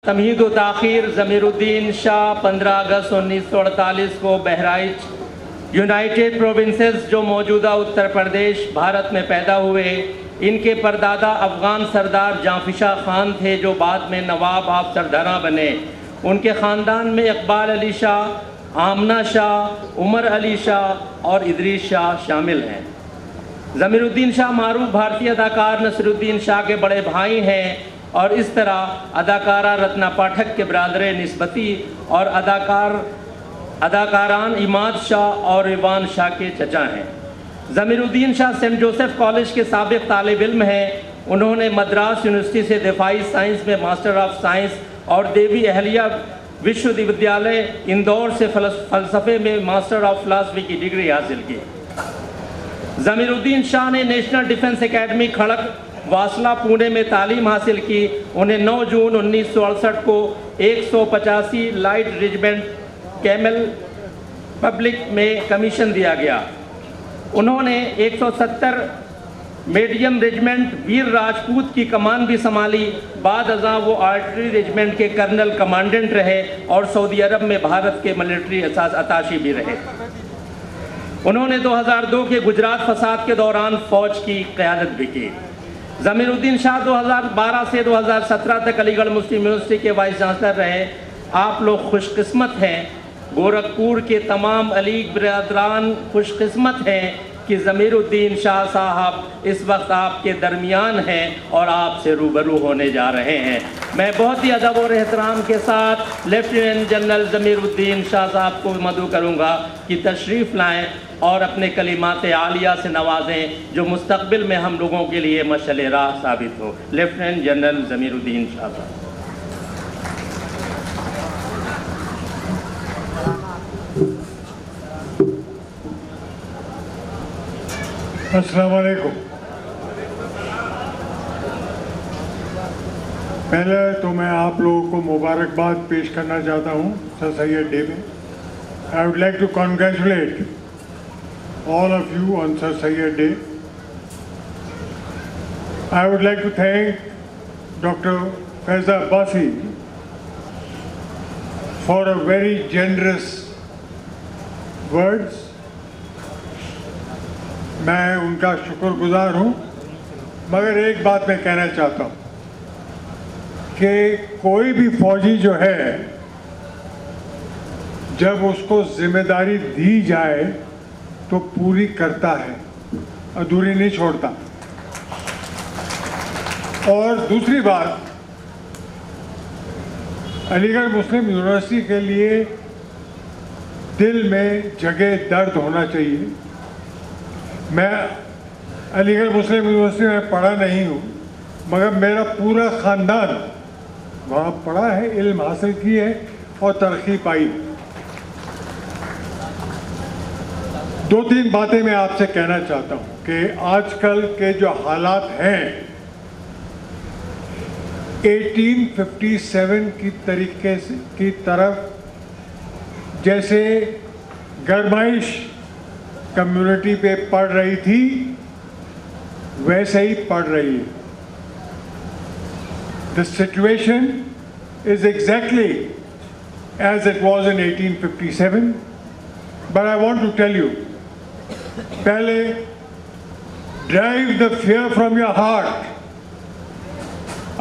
तमहीद व ताख़ीर ज़मीरुद्दीन शाह 15 अगस्त 1948 को Bahraich United provinces जो मौजूदा उत्तर प्रदेश भारत में पैदा हुए। इनके परदादा अफ़गान सरदार जाफ़िशा ख़ान थे जो बाद में नवाब ऑफ सरदारा बने। उनके ख़ानदान में इकबाल अली शाह, आमना शाह, उमर अली शाह और इदरीस शाह शामिल हैं। ज़मीरुद्दीन शाह मारूफ भारतीय अदाकार नसीरुद्दीन शाह के बड़े भाई हैं और इस तरह अदाकारा रत्ना पाठक के बरादर निस्बती और अदाकारान इमाद शाह और रिवान शाह के चचा हैं। Zameeruddin Shah saint Joseph college के साबिक़ तालिब इल्म हैं। उन्होंने मद्रास यूनिवर्सिटी से दिफाई साइंस में मास्टर ऑफ साइंस और देवी अहलिया विश्वविद्यालय इंदौर से फ़लसफ़े में मास्टर ऑफ फ़िलासफ़ी की डिग्री हासिल की। ज़मीरुद्दीन शाह ने national defence academy Khadakwasla Pune में तालीम हासिल की। उन्हें 9 जून 1968 को 185 लाइट रेजिमेंट कैमल पब्लिक में कमीशन दिया गया। उन्होंने 170 मीडियम रेजिमेंट वीर राजपूत की कमान भी संभाली। बाद अज़ां वो आर्टिलरी रेजिमेंट के कर्नल कमांडेंट रहे और सऊदी अरब में भारत के मिलिट्री अताशी भी रहे। उन्होंने 2002 के गुजरात फसाद के दौरान फ़ौज की क़यादत भी की। ज़मीरुद्दीन शाह 2012 से 2017 तक अलीगढ़ मुस्लिम यूनिवर्सिटी के वाइस चांसलर रहे। आप लोग खुशकिस्मत हैं, गोरखपुर के तमाम अली बिरादरान खुशकिस्मत हैं कि ज़मीरुद्दीन शाह साहब इस वक्त आपके दरमियान हैं और आपसे रूबरू होने जा रहे हैं। मैं बहुत ही अदब और एहतराम के साथ लेफ्टिनेंट जनरल ज़मीरुद्दीन शाह साहब को मदऊ करूँगा कि तशरीफ़ लाएँ और अपने कलिमात आलिया से नवाजें जो मुस्तक़बिल में हम लोगों के लिए मशअल राह साबित हो। लेफ्टिनेंट जनरल ज़मीरुद्दीन शाह साहब। अस्सलाम वालेकुम। पहले तो मैं आप लोगों को मुबारकबाद पेश करना चाहता हूँ सर सैयद डे में। I would like to congratulate all of you on Sir Syed Day. I would like to thank Dr. Faiza Abbasi for a very generous words. मैं उनका शुक्रगुजार हूँ, मगर एक बात मैं कहना चाहता हूँ कि कोई भी फौजी जो है जब उसको जिम्मेदारी दी जाए तो पूरी करता है, अधूरी नहीं छोड़ता। और दूसरी बात, अलीगढ़ मुस्लिम यूनिवर्सिटी के लिए दिल में जगह दर्द होना चाहिए। मैं अलीगढ़ मुस्लिम यूनिवर्सिटी में पढ़ा नहीं हूँ, मगर मेरा पूरा ख़ानदान वहाँ पढ़ा है, इल्म हासिल की है और तरक्की पाई। 2-3 बातें मैं आपसे कहना चाहता हूँ कि आजकल के जो हालात हैं 1857 की तरीके से की तरफ जैसे गरमाइश कम्युनिटी पे पड़ रही थी वैसे ही पड़ रही है। The situation is exactly as it was in 1857, but I want to tell you, पहले drive the fear from your heart,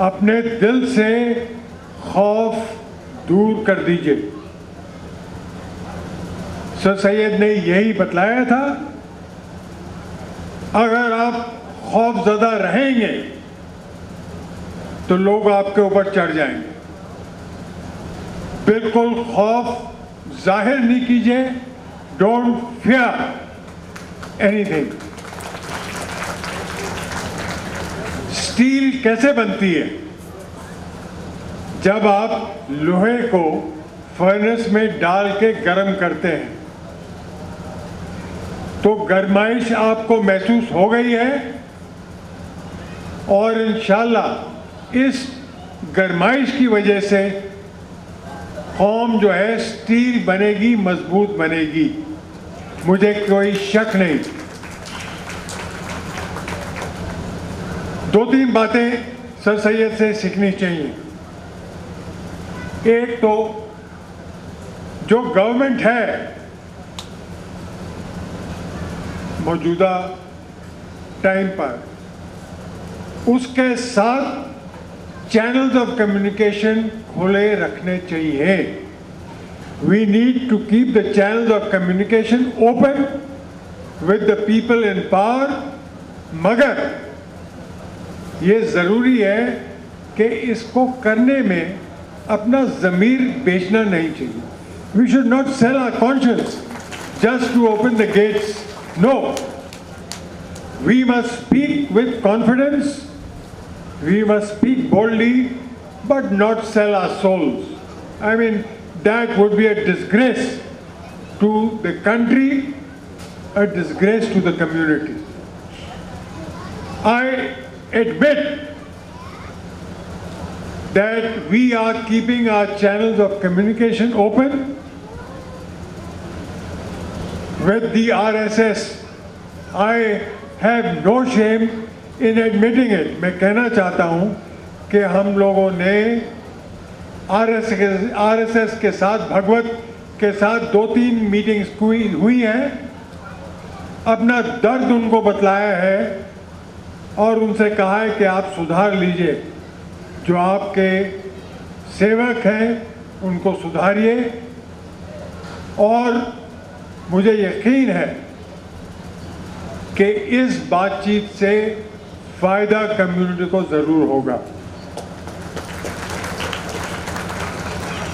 अपने दिल से खौफ दूर कर दीजिए। सर सैयद ने यही बतलाया था, अगर आप खौफज़दा रहेंगे तो लोग आपके ऊपर चढ़ जाएंगे। बिल्कुल खौफ जाहिर नहीं कीजिए, डोंट फियर एनीथिंग। स्टील कैसे बनती है? जब आप लोहे को फर्नेस में डाल के गर्म करते हैं तो गर्माइश आपको महसूस हो गई है और इंशाल्लाह इस गर्माइश की वजह से कौम जो है स्टील बनेगी, मजबूत बनेगी, मुझे कोई शक नहीं। 2-3 बातें सर सैयद से सीखनी चाहिए। एक तो जो गवर्नमेंट है मौजूदा टाइम पर, उसके साथ चैनल्स ऑफ कम्युनिकेशन खुले रखने चाहिए। We need to keep the channels of communication open with the people in power, मगर ये ज़रूरी है कि इसको करने में अपना ज़मीर बेचना नहीं चाहिए। We should not sell our conscience just to open the gates. No, we must speak with confidence, we must speak boldly, but not sell our souls. I mean, that would be a disgrace to the country, a disgrace to the community. I admit that we are keeping our channels of communication open with the RSS. I have no shame in admitting it. मैं कहना चाहता हूँ कि हम लोगों ने RSS के साथ, भगवत के साथ 2-3 मीटिंग्स हुई हैं, अपना दर्द उनको बतलाया है और उनसे कहा है कि आप सुधार लीजिए, जो आपके सेवक हैं उनको सुधारिए। और मुझे यकीन है कि इस बातचीत से फ़ायदा कम्युनिटी को ज़रूर होगा।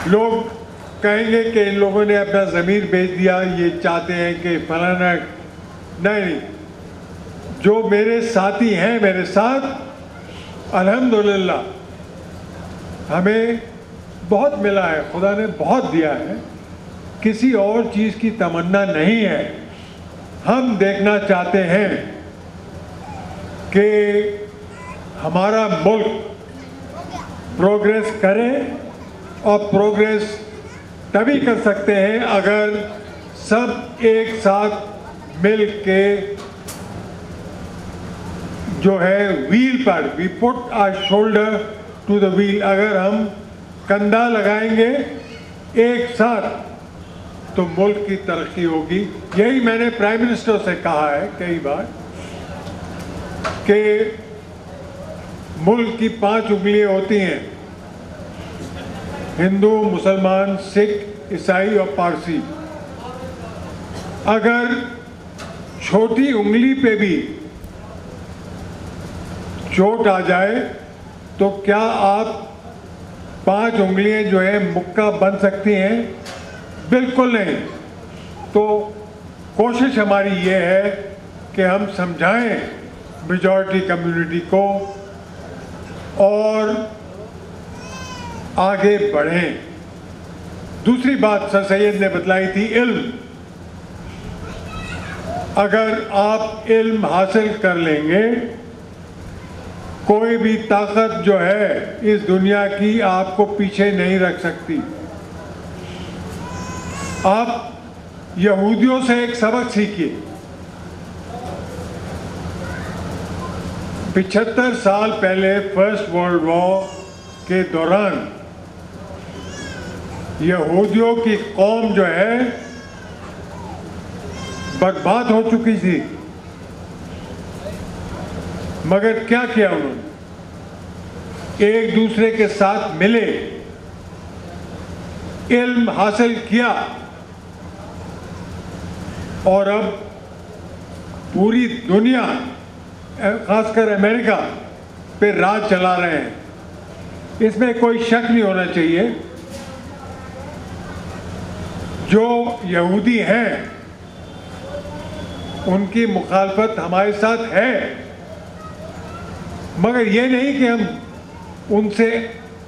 लोग कहेंगे कि इन लोगों ने अपना ज़मीर बेच दिया, ये चाहते हैं कि फलाना। नहीं, जो मेरे साथी हैं मेरे साथ, अल्हम्दुलिल्लाह हमें बहुत मिला है, खुदा ने बहुत दिया है, किसी और चीज़ की तमन्ना नहीं है। हम देखना चाहते हैं कि हमारा मुल्क प्रोग्रेस करे, और प्रोग्रेस तभी कर सकते हैं अगर सब एक साथ मिल के जो है व्हील पर, we put our shoulder to the wheel, अगर हम कंधा लगाएंगे एक साथ तो मुल्क की तरक्की होगी। यही मैंने प्राइम मिनिस्टर से कहा है कई बार कि मुल्क की 5 उंगलियां होती हैं, हिंदू, मुसलमान, सिख, ईसाई और पारसी। अगर छोटी उंगली पे भी चोट आ जाए तो क्या आप 5 उंगलियां जो है मुक्का बन सकती हैं? बिल्कुल नहीं। तो कोशिश हमारी ये है कि हम समझाएं मेजॉरिटी कम्युनिटी को और आगे बढ़ें। दूसरी बात सर सैयद ने बतलाई थी, इल्म। अगर आप इल्म हासिल कर लेंगे, कोई भी ताकत जो है इस दुनिया की आपको पीछे नहीं रख सकती। आप यहूदियों से एक सबक सीखिए। 75 साल पहले फर्स्ट वर्ल्ड वॉर के दौरान यहूदियों की कौम जो है बर्बाद हो चुकी थी, मगर क्या किया उन्होंने? एक दूसरे के साथ मिले, इल्म हासिल किया और अब पूरी दुनिया, खासकर अमेरिका पे राज चला रहे हैं। इसमें कोई शक नहीं होना चाहिए। जो यहूदी हैं उनकी मुखालफत हमारे साथ है, मगर ये नहीं कि हम उनसे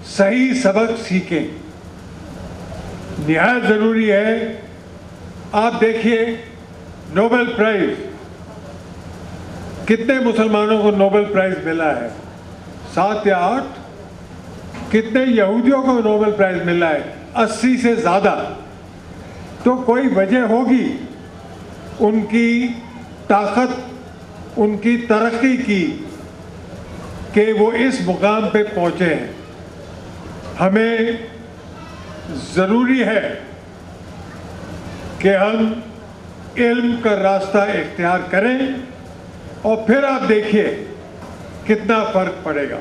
सही सबक सीखें। निहायत ज़रूरी है। आप देखिए नोबेल प्राइज़, कितने मुसलमानों को नोबेल प्राइज़ मिला है? 7 या 8। कितने यहूदियों को नोबेल प्राइज़ मिला है? 80 से ज़्यादा। तो कोई वजह होगी उनकी ताकत, उनकी तरक्की की, कि वो इस मुकाम पे पहुँचे हैं। हमें ज़रूरी है कि हम इल्म का रास्ता इख्तियार करें और फिर आप देखिए कितना फ़र्क पड़ेगा।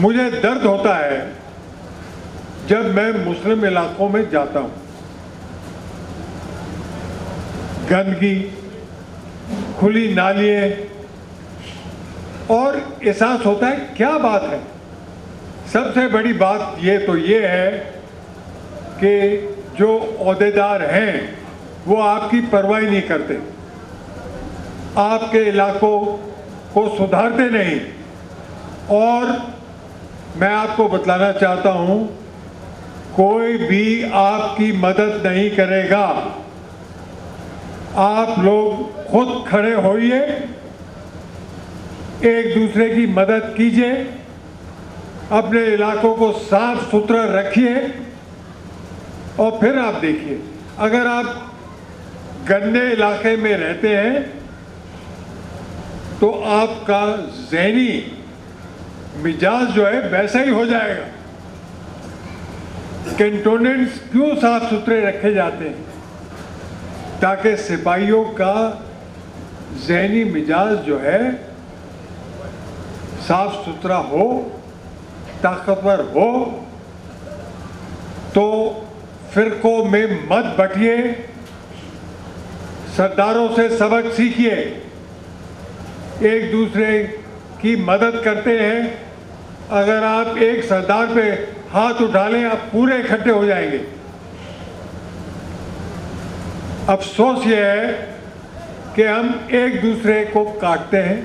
मुझे दर्द होता है जब मैं मुस्लिम इलाकों में जाता हूं। गंदगी, खुली नालियां, और एहसास होता है क्या बात है। सबसे बड़ी बात ये है कि जो ओहदेदार हैं वो आपकी परवाह नहीं करते, आपके इलाकों को सुधारते नहीं। और मैं आपको बतलाना चाहता हूं, कोई भी आपकी मदद नहीं करेगा। आप लोग खुद खड़े होइए, एक दूसरे की मदद कीजिए, अपने इलाकों को साफ सुथरा रखिए और फिर आप देखिए, अगर आप गंदे इलाके में रहते हैं तो आपका ज़हनी मिजाज जो है वैसा ही हो जाएगा। कैंटोनेंट्स क्यों साफ सुथरे रखे जाते हैं? ताकि सिपाहियों का ज़हनी मिजाज जो है साफ सुथरा हो, ताकतवर हो। तो फिरकों में मत बटिए, सरदारों से सबक सीखिए, एक दूसरे की मदद करते हैं। अगर आप एक सरदार पे हाथ उठा लें, आप पूरे इकट्ठे हो जाएंगे। अफसोस ये है कि हम एक दूसरे को काटते हैं,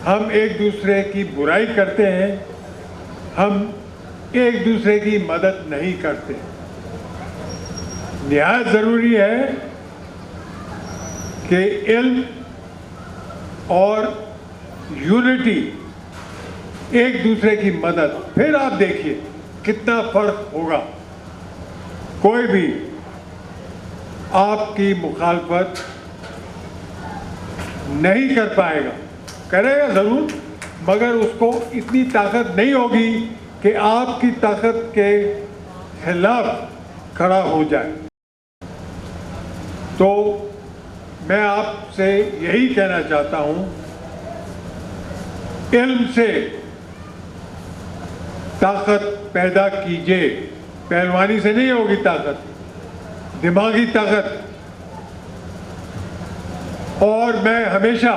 हम एक दूसरे की बुराई करते हैं, हम एक दूसरे की मदद नहीं करते। निहायत ज़रूरी है कि इल्म और यूनिटी, एक दूसरे की मदद, फिर आप देखिए कितना फर्क होगा। कोई भी आपकी मुखालफत नहीं कर पाएगा, करेगा ज़रूर, मगर उसको इतनी ताकत नहीं होगी कि आपकी ताकत के खिलाफ खड़ा हो जाए। तो मैं आपसे यही कहना चाहता हूं, इल्म से ताकत पैदा कीजिए। पहलवानी से नहीं होगी ताकत, दिमागी ताकत। और मैं हमेशा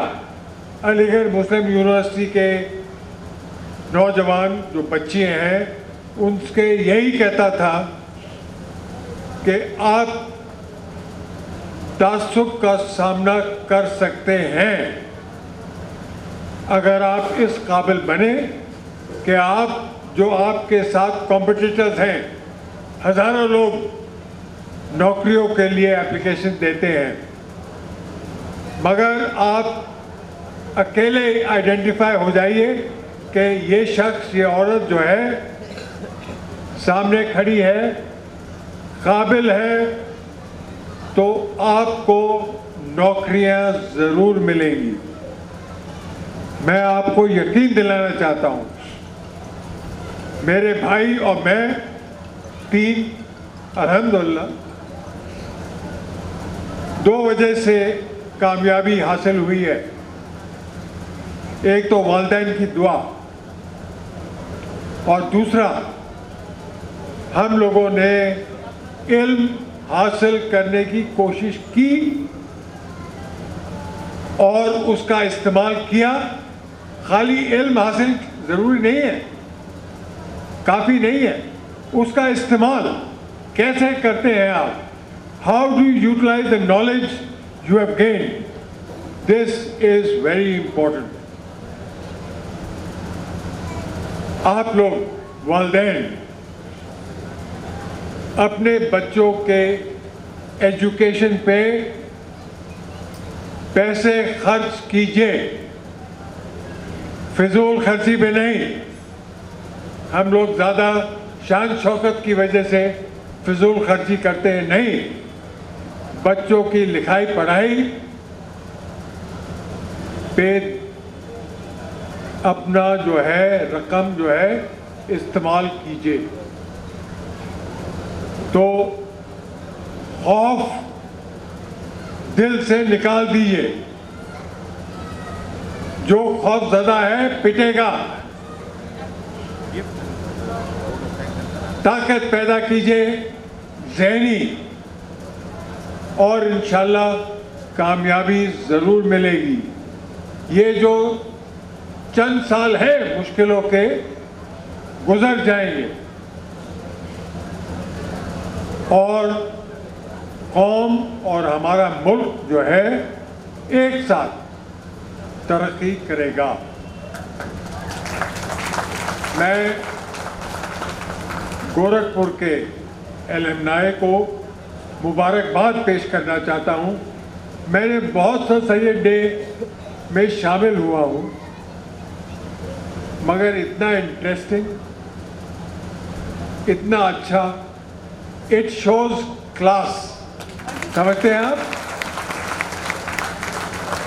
अलीगढ़ मुस्लिम यूनिवर्सिटी के नौजवान जो बच्चे हैं उनसे यही कहता था कि आप तासुब का सामना कर सकते हैं अगर आप इस काबिल बने कि आप जो आपके साथ कॉम्पिटिटर्स हैं, हज़ारों लोग नौकरियों के लिए एप्लीकेशन देते हैं, मगर आप अकेले आइडेंटिफाई हो जाइए कि ये शख्स, ये औरत जो है सामने खड़ी है, काबिल है, तो आपको नौकरियां ज़रूर मिलेंगी। मैं आपको यकीन दिलाना चाहता हूं, मेरे भाई और मैं तीन अल्हम्दुलिल्लाह 2 वजह से कामयाबी हासिल हुई है। एक तो वालिदैन की दुआ और दूसरा हम लोगों ने इल्म हासिल करने की कोशिश की और उसका इस्तेमाल किया। खाली इल्म हासिल ज़रूरी नहीं है, काफ़ी नहीं है, उसका इस्तेमाल कैसे करते हैं आप? How do you utilise the knowledge you have gained? This is very important. आप लोग वालिदैन अपने बच्चों के एजुकेशन पे पैसे खर्च कीजिए, फिजूल खर्ची पे नहीं। हम लोग ज़्यादा शान शौकत की वजह से फिजूल खर्ची करते हैं, नहीं। बच्चों की लिखाई पढ़ाई पे अपना जो है रकम जो है इस्तेमाल कीजिए। तो खौफ दिल से निकाल दीजिए। जो खौफज़दा है पिटेगा। ताकत पैदा कीजिए ज़हनी, और इंशाल्लाह कामयाबी ज़रूर मिलेगी। ये जो चंद साल है मुश्किलों के, गुजर जाएंगे और कौम और हमारा मुल्क जो है एक साथ तरक्की करेगा। मैं गोरखपुर के एलुमनाई को मुबारकबाद पेश करना चाहता हूँ। मैंने बहुत से सैयद डे में शामिल हुआ हूँ, मगर इतना इंटरेस्टिंग, इतना अच्छा, इट शोज क्लास। समझते हैं आप?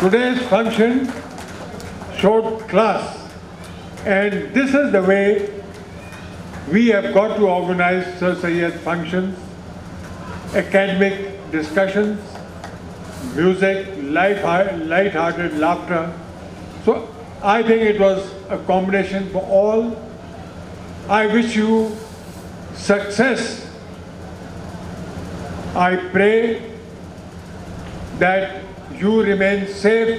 Today's function showed class, and this is the way we have got to organize Sir Syed functions, academic discussions, music, light-hearted laughter. So I think it was a combination for all. I wish you success. I pray that you remain safe,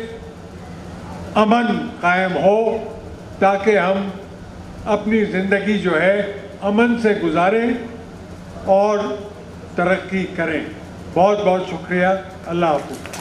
अमन कायम हो, ताकि हम अपनी ज़िंदगी जो है अमन से गुजारें और तरक्की करें। बहुत बहुत शुक्रिया। अल्लाह हाफ़िज़।